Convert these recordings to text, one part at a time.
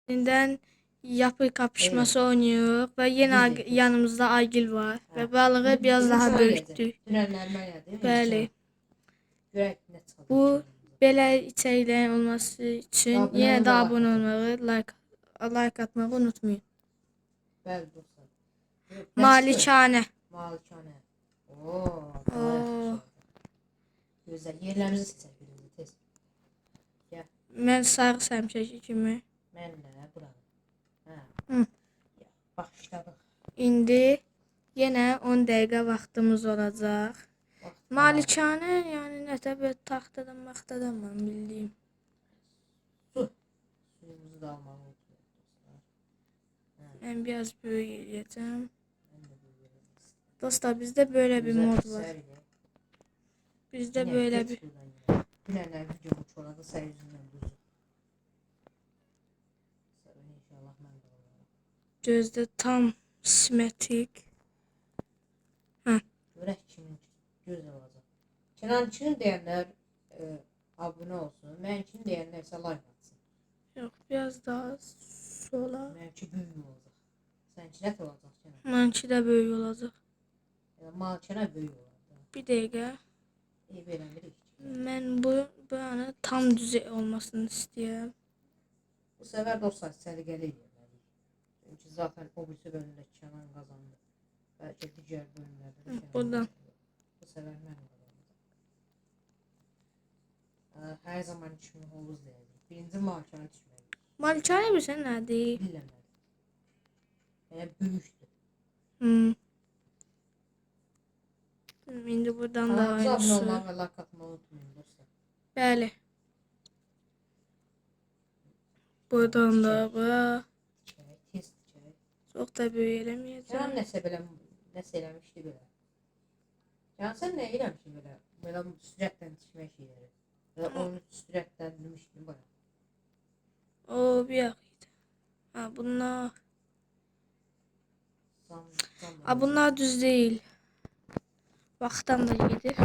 Yeniden yapı kapışması Evet. oynuyor ve yine Biz de. yanımızda Aygil var Ha. ve balığı biraz Bizim daha çay büyüktü. geldi. Tünellenme geldi. Bəli. Görək nə çıxacaq Bu çayımıza. belə içəriklərin olması için Abunə yenə olun də və abunə like olmağı, like atmağı unutmayın. Bəli dostlar. Malikanə. Malikanə. Oo, daha Oo. yaxşı. Gözəl. Yerlərimizi seçək birinci tez. Gəl. Mən sarı səmşəki kimi. Mən də buranı. Hə. Hı. Başladıq. İndi yenə 10 dəqiqə vaxtımız olacaq. Malikanə yəni nətə bir taxtadan maxtadan mən bildiyim. Suyumuzu da almağı unutmayın dostlar. Mən biraz böyük eləyəcəm. Mən də böyüyəm. Dostlar bizdə böyle bir mod var. Bizdə Yine böyle geç bir buradan ya. Dünenler videomu çoğaladı sen yüzünden düzü. Sen inşallah ben de olurum. gözdə tam simetrik. Hə. Görək kimin göz olacaq. Kenançının deyənlər abone olsun. Mənkin deyənlər isə like atsın. Yox, biraz daha sola. Mənki böyük olacaq. Sənki nə olacaq Kenan? Mənki də böyük olacaq. Malkana böyük olacaq. Bir dəqiqə. Verəmirik. Mən buranı tam düz olmasını istəyirəm. Bu sefer dostlar səliqəli eləməliyik. Çünki zaten o birisi bölümdə Kenan qazandı. Bəlkə digər bölümlərdə də Kenan Buradan. Bu sefer mən qazanacağım. Hər zaman kimi hovuz deyəcək. Birinci malkana düşməliyik. Malikanə bilirsən nədir? Bilməməli. Böyükdür. İndi buradan da Kanalımıza abunə aynısı. olmağı və like atmağı unutmayın dostlar. Bəli. Buradan da bura. Tez tikərək. Çox da böyük eləməyəcəm. Kenan nəsə eləmişdi belə. Kenan sən nə eləmişdin belə? Belə sürətlə tikmək şeyləri. Belə onu sürətləndirmişdin bana. O bir yaxıydı. Ha bunlar. Bunlar düz değil. Vaxtdan da gedir.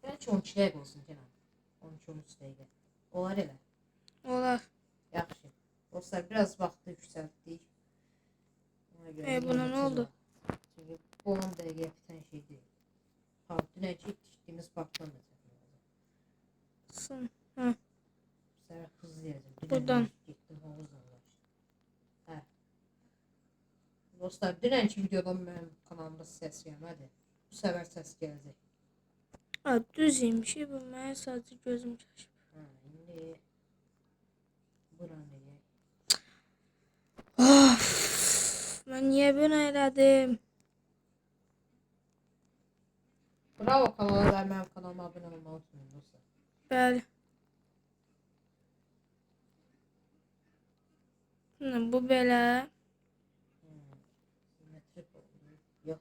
Bəlkə 12 dəqiqə olsun Kenan. 12-13 dəqiqə. Olar elə. Olar. Yaxşı. Dostlar biraz vaxtı yüksəltdik. Buna nə oldu? Çünki bu 10 dəqiqəyə bitən şey deyil. Dünənki tikdiyimiz parkdan da çəkiləcək. Sın. Hə. Sənə hızlı yazdım. Buradan. Getdim hovuzla ulaşdım. Hə. Dostlar dünənki videodan mənim kanalımda səs gəlmədi. Bu səfər səs gələcək. Ha düz imiş. Bu mənə sadəcə gözüm çaşıb. Hə, indi buranı eləyək. Of. Mən niyə bunu elədim? Bravo kanala və mənim kanalıma abunə olmağı unutmayın dostlar. Bəli. Bu belə. Yox.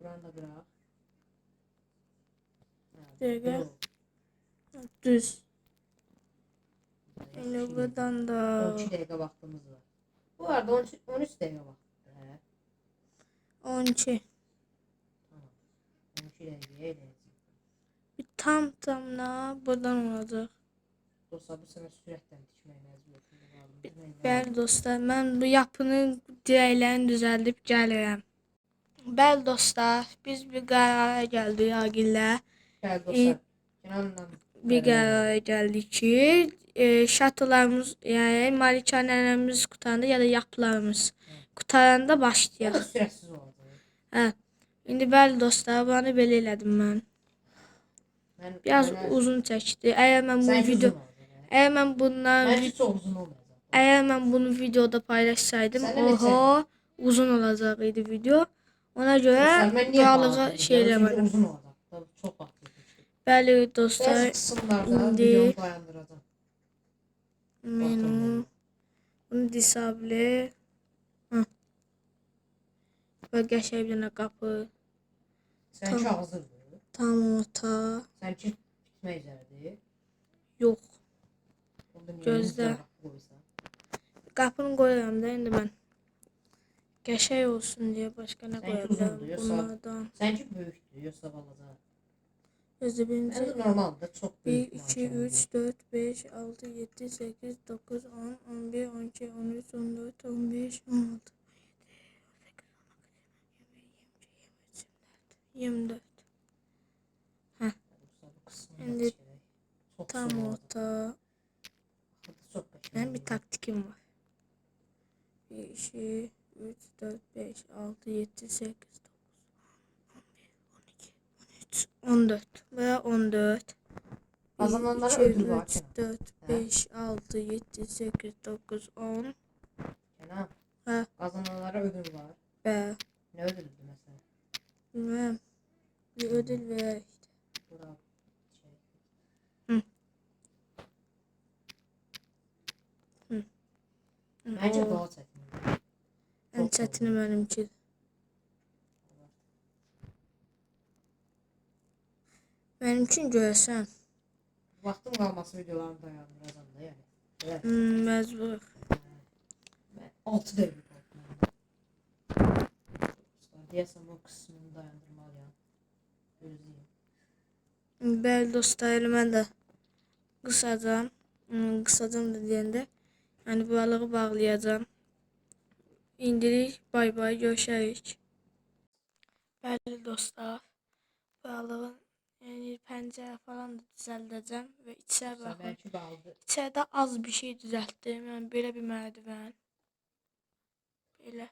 Buranı da qıraq. Dəqiqə. Düz. İndi buradan da 12 dəqiqə vaxtımız var. Bu arada 13 dəqiqə vaxtdır. Hə? 12. Tamam. 12 dəqiqəyə eləyəcək. Bir tamına buradan olacaq. Dostlar bu səfər sürətlə tikmək məcburiyyətində qaldım. Bəli dostlar, mən bu yapının dirəklərini düzəldib gəlirəm. Bəli dostlar, biz bir qərara gəldik Agillə. Bəli dostlar, Kenanla bir qərara gəldik ki, şatolarımız, yəni malikanələrimiz qutanda ya da yapılarımız qutaranda başlayaq. Sürətsiz olacaq. Hə. İndi bəli dostlar, bunu belə elədim mən. Biraz uzun çəkdi. Əgər mən bunu videoda paylaşsaydım, oho, uzun olacaq idi video. Ona görə buralığı şey eləmədim. Bəli dostlar, indi menü, bunu disable, və qəşəng bir dənə qapı. Sənki hazırdır. Tam orta. Sənki bitmək üzrədir. Yox. Gözlə. Qapını qoyuram da indi mən. Qəşəng olsun deyə başqa nə qoya bilərəm bunlardan. Sənki böyükdür, yoxsa balaca? Özü birinci. Məncə normaldır, çox 1, böyük. 2, 3, 4, 5, 6, 7, 8, 9, 10, 11, 12, 12, 13, 14, 15, 16, 24. Heh, Dostlar, bu kısmını da şimdi çevirək. Çox tam zor oldu. orta. Çox qəşəng Benim bir oldu. taktikim var. 1, 2, 3, 4, 5, 6, 7, 8, 12, 13, 14 veya 14. 1, Kazananlara 2, ödül var 3, Kenan. 4, 5, 6, 7, 8, 9, 10. Kenan, Ha, kazananlara ödül var. be. Ne ödülüdür mesela? Bilmem. Bir ödül veya işte. Bura şey. Hı. Hı. Bence O daha çətin. en Çok çetini zor. benimki. Benim için görsen. Vaxtım qalması videolarını dayandıracağım da yəni. Evet. Mecbur. Ben 6 dəqiqə qaldı məndə. Deyəsəm o kısmını dayandırmalıyam. Gözləyim. Bəli dostlar, mən də qısacam. Qısacam da deyəndə. Yəni balığı bağlayacağım. İndirik. Bay bay. Görüşərik. Bəli dostlar. Balığın yani pencere falan da düzəldəcəm və içə Dostlar, baxın. belki qaldı. İçəridə az bir şey düzəltdim. Yəni belə bir merdiven. Belə.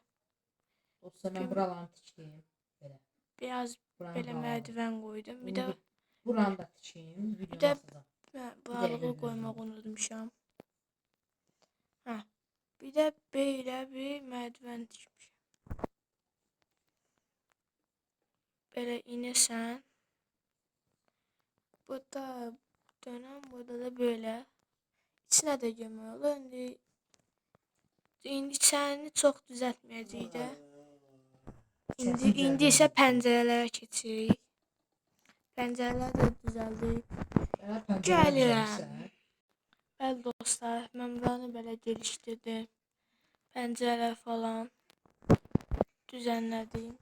Dostlar, mən buralarını tikdim. Belə. Biraz Buranı belə bağladım. merdiven qoydum. Bir də Buranı da tikeyim. bir Videonu də atacağım. balığı qoymaq unutmuşam. Hə. Bir də belə bir merdiven tikmişəm. Belə inirsən. Burada dönəm, burada da böyle. İçinə də girmək olur. İndi içərini çox düzəltməyəcəyik də. İndi isə pəncərələrə keçirik. Pəncərələr də düzəldik. Gəlirəm. Bəli dostlar, mən bunu belə gelişdirdim. Pəncərələr falan düzənlədim.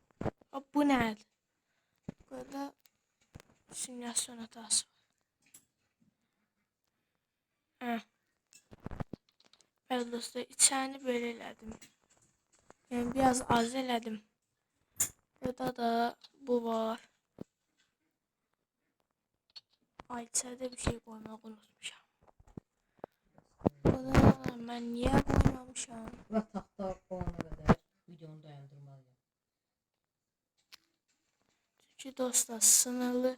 Bu nədir? Burada simülasyon hatası var. Bəli dostlar, içərini belə elədim. Yəni biraz az elədim. Burada da bu var. Ay, içəridə bir şey qoymaq unutmuşam. Bunu mən niyə qoymamışam? Bura taxta olana qədər videonu dayandırmalıyam. Çünki dostlar, sınırlı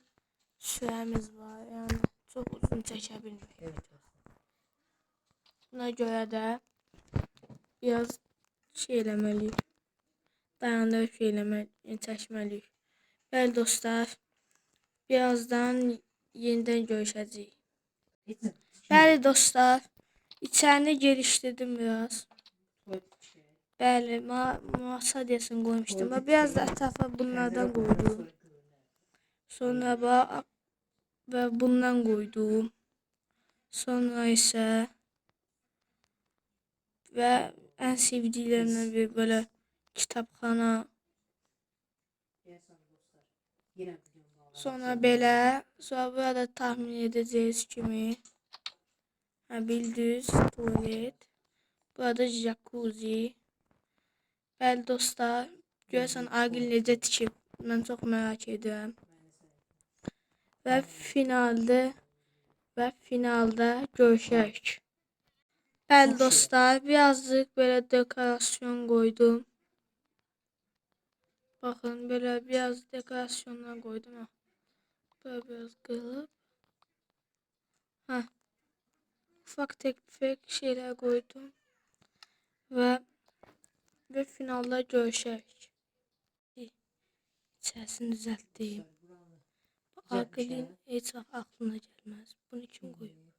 süremiz var. Yəni çox uzun çəkə bilmirik. Evet dostlar. Buna görə də biraz şey eləməliyik. Dayandırıb şey eləməliyik, çəkməliyik. Bəli dostlar, birazdan yenidən görüşəcəyik. Bəli dostlar, içərini gelişdirdim biraz. Bəli, masa deyəsən qoymuşdum. Biraz da ətrafa bunlardan qoydum. Sonra və bundan qoydum. Sonra isə və ən sevdiklərimdən bir böyle kitabxana. Sonra belə, sonra burada tahmin edəcəyiniz kimi bildiniz tuvalet. Burada jacuzzi. Bəli dostlar, görəsən Agil necə tikib? Mən çox merak edirəm. Və finalda görüşərik. Bəli dostlar, birazcık böyle dekorasyon koydum. Bakın böyle biraz dekorasyonlar koydum. Ha. Böyle biraz kılıp. Ha. Ufak tefek şeyler koydum. Ve finalda görüşərik. İçərisini düzəltdim. Agil'in heç vaxt aklına gelmez. Bunu kim koyuyor?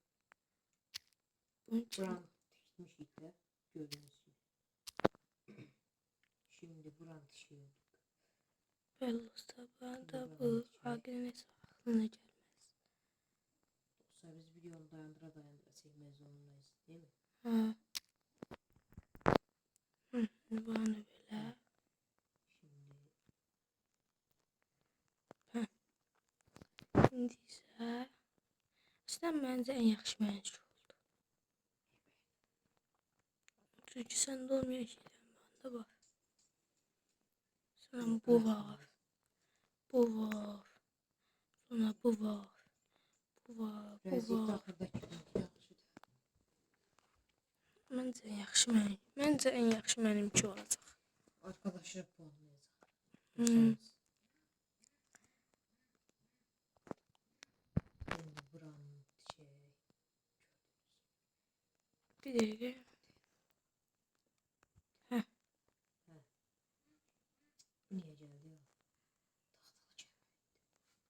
Bunu kim koyuyor? Tikmişikdə gördüğünüz gibi. Şimdi buranı tikiyorduk. Bəli dostlar, da bu Agil'in heç vaxt aklına gelmez. Dostlar, biz videonu dayandıra çekmeye zorundayız değil mi? Ha. Bunu böyle. Şimdi isə aslında məncə ən yaxşı mənimki oldu. Çünkü sende olmayan şeyler bende var. Sonra bu var. Bu var. Sonra bu var. Bu var. Bu Rəzil var. daxırdakı yaxşıdır. Məncə ən yaxşı mənim. Məncə ən yaxşı mənimki olacaq. Arkadaşlar puanlayacaq. Hmm. İndi buranın şey. Bir dəqiqə. Bu niyə gəldi ya? Taxtalı gəlməydi.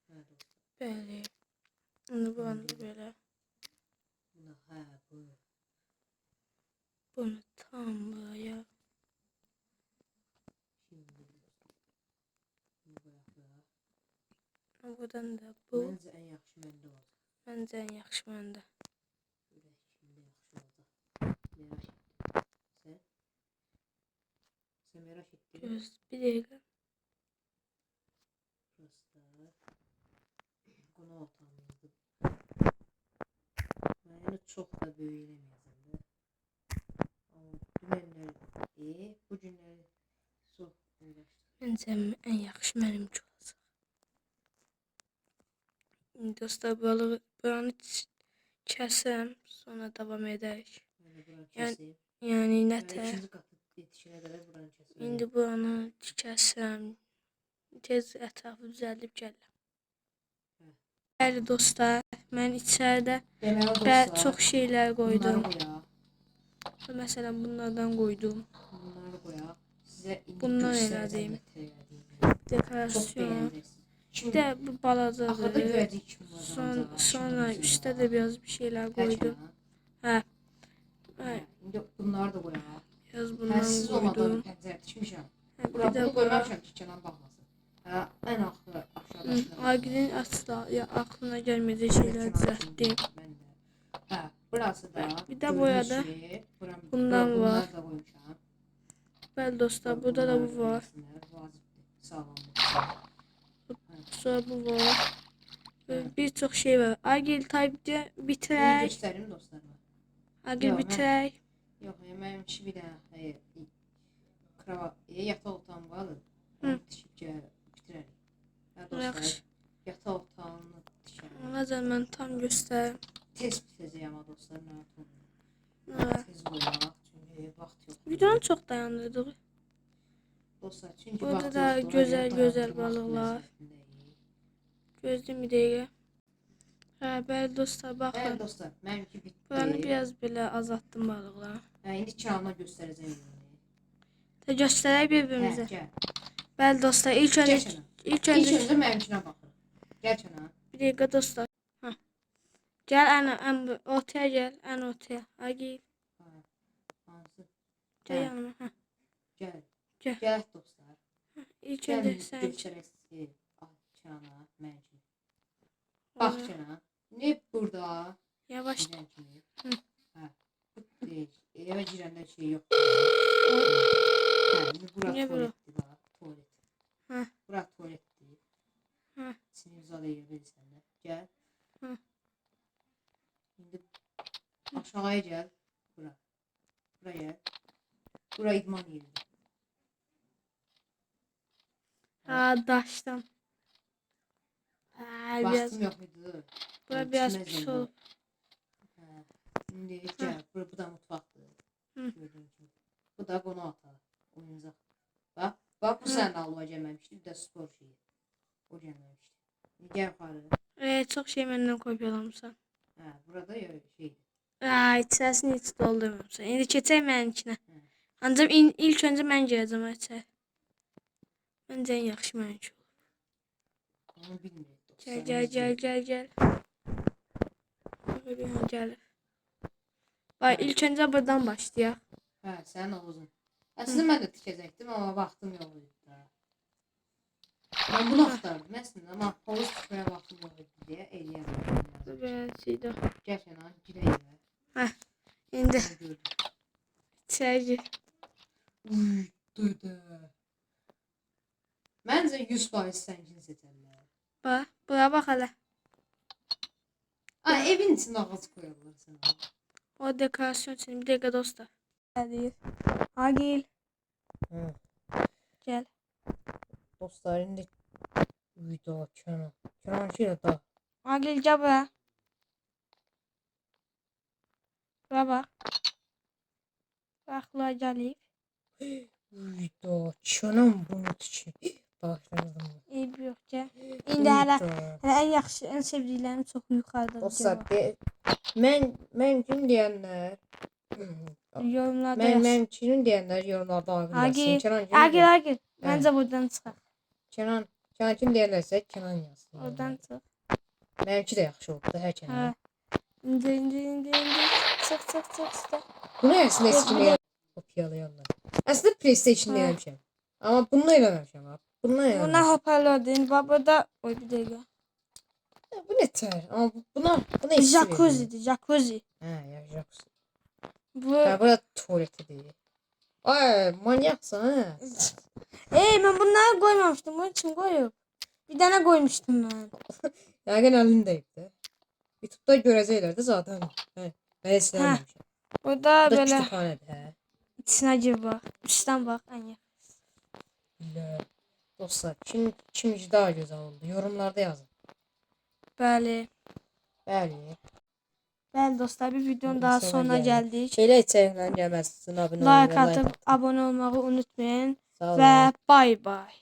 Hə dostlar. Bəli. İndi buranı da belə. Buna hə bu. Bunu tam buraya. Şimdi bunu qoyaq. Buradan da bu. Məncə ən yaxşı məndə olacaq. Məncə ən yaxşı məndə. Görək kimdə yaxşı olacaq. Merak etdim. Sən? Sən merak etdin? Göz. Bir dəqiqə. Burası da. Qonaq otağımızdır. Mən elə çox da böyük eləməyəcəm də. Amma dünənlər bu günləri çox uğraşdım. Məncə ən yaxşı mənimki olacaq. Dostlar buranı kəsəm, sonra davam edək. Mən də buranı kəseyim. Yəni Mən nətər? ikinci qatı yetişənə qədər buranı kəseyim. İndi buranı kəsəm, tez ətrafı düzəldib gəlirəm. Bəli dostlar, mən içəridə Deməli dostlar, çox şeylər qoydum. bunları qoyaq. Məsələn, bunlardan qoydum. Bunları qoyaq. Sizə indi Bundan göstərəcəm elədim. nətər elədiyimi. Çox Dekorasyon. bəyənəcəksiniz. Bir də bu Axırda balacadır. görəcəyik kim var. Sonra üstə də biraz bir şeylər qoydum. Hə. Hə. İndi bunları da qoyaq. Biraz Hə, bundan siz olmadan qoydum. pəncərə tikmişəm. Hə, Bura bir də bunu qoymamışam ki, kənan baxmasın. Hə, ən axırı aşağıda. Agilin asla ya aklına gəlməyəcək şeylər düzəltdim. Mən də. Hə, burası da. Bir də boyada bundan var. Bunları da qoymuşam. Bəli dostlar, burada da bu var. Vacibdir, sağlamdır. Sonra bu var. Bir çox şey var. Agil Type bitirək. Göstərim dostlarıma. Agil bitirək. Yox, mənim ki bir dənə yataq otağım vardı. Onu tikib bitirərik. Hə dostlar, yataq otağını tikərik. Olacaq, mən tam göstərim. Tez bitəcək amma dostlar, narahat olmayın. Evet. Tez qoyaq, çünki vaxt yox. Videonu çox dayandırdıq. Dostlar, çünki Burada vaxt da yoxdur. gözəl balıqlar. Gözlüm bir dəqiqə. Hə, bəli dostlar, Hə baxın. dostlar, mənimki bitdi. Buranı biraz belə azaltdım balıqlar. Hə, indi Kamana göstərəcəm indi. Də göstərək Hə, bir-birimizə. gəl. Bəli dostlar, ilk öncə İlk öncə mənimkinə baxın. Gəl Kənan. bir dəqiqə dostlar. Hə. Gəl ən ortaya gəl, ən ortaya. Agil, Hə. Hansı? gəl yanıma. Hə. Gəl. Gəl. Gəl dostlar. İlk Gəl öncə sən göstərək Kənan, mənimkinə. Bax Kənan. Ne burada? yavaş. Girən kimi. Hı. Hə. Bu deyil. Evə girəndə şey yox. Hə, indi bura Niyə bura? tualetdir da. Tualet. Hə. Bura tualetdir. Hə. Sinirzadə yer bilirsən də. Gəl. Hə. İndi aşağıya gəl. Bura. Bura gəl. Bura idman yeridir. Ha, daşdan. Ha, biraz. Vaxtım yox idi. Bura biraz pis olub. Hə. İndi gəl. Bu da mutfaqdır. Hı. Gördüyün kimi. Bu da qonaq otağı. Oyuncaq. Bax. Bax bu sənin alıva gəlməmişdi. Bir də spor şeyi. O gəlməmişdi. İndi gəl yuxarı. Çox şey məndən kopyalamısan. Hə, burada şeydir. Ay, içərisini heç doldurmamışsan. İndi keçək mənimkinə. Hı. Ancaq ilk öncə mən gələcəm içəri. Məncə ən yaxşı mənimki olur. Onu bilmirik. Gəl. Öyle gəlir. Bax, ilk öncə buradan başlayaq. Hə, sənin havuzun. Əslində mən də tikəcəkdim, amma vaxtım yox idi da. Mən bunu axtardım əslində, amma havuz tikməyə vaxtım yox idi deyə eləyəmədim. Böyləcəkdir. Gəl Kənan, girək evə. Hə, indi Onu gördüm. içəri gir. Uy, dödə. Məncə 100% sənkini seçərlər. Bax, bura bax hələ. Evin içində ağac qoyarlar sənə. O dekorasyon üçün bir dəqiqə dostlar. Hadi. Agil. Hı. Gel. Dostlar indi video Kenan. Kenan şey da. Agil gel buraya. Buraya bak. Bakla gelip. Video Kenan bunu için. Başladım. İyi bir yok gel. İndi hələ en yaxşı, en sevdiklərim çox yuxarıda. Dostlar mən kim deyənlər Yorumlarda mən yaz. kimin deyənlər yorumlarda yazsın. Agil. Kenan kim? Agil. Məncə buradan çıxaq. Kenan kim deyərlərsə Kenan yazsın. Oradan çıx. Mənimki də yaxşı oldu da hər Hə. Kenan. İndi. Çıx işte. Bunu əslində eskiməyəm. Kopyalayırlar. Əslində PlayStation Hə. eləmişəm. Amma bunu eləməmişəm. Bununla Buna eləmişəm. hoparlör burada. Oy bir dəqiqə. Bu nətər? Amma buna eski Jacuzzidir, jacuzzi. Hə, ya jacuzzi. Bu Hə, bura tuvaletidir. Ay, manyaksan hə? mən bunları koymamıştım. Bunu kim koyup? Bir tane koymuştum ben. Yəqin əlindəydi. YouTube'da görəcəklər də zaten. Hə, mən heç nə Hə. eləməmişəm. Burada Bu da böyle kütüphanədir, hə. içine gir bak. Üstten bak. Anne. Billə. Dostlar, kim daha gözəl oldu? Yorumlarda yazın. Bəli. Bəli. Bəli dostlar, bir videonun daha Sonra sonuna gəldik. geldik. Şeylə içəriklərin gəlməsi üçün abunə olmayı, Like atıp abone olmayı unutmayın. Sağ olun. Ve bay bay.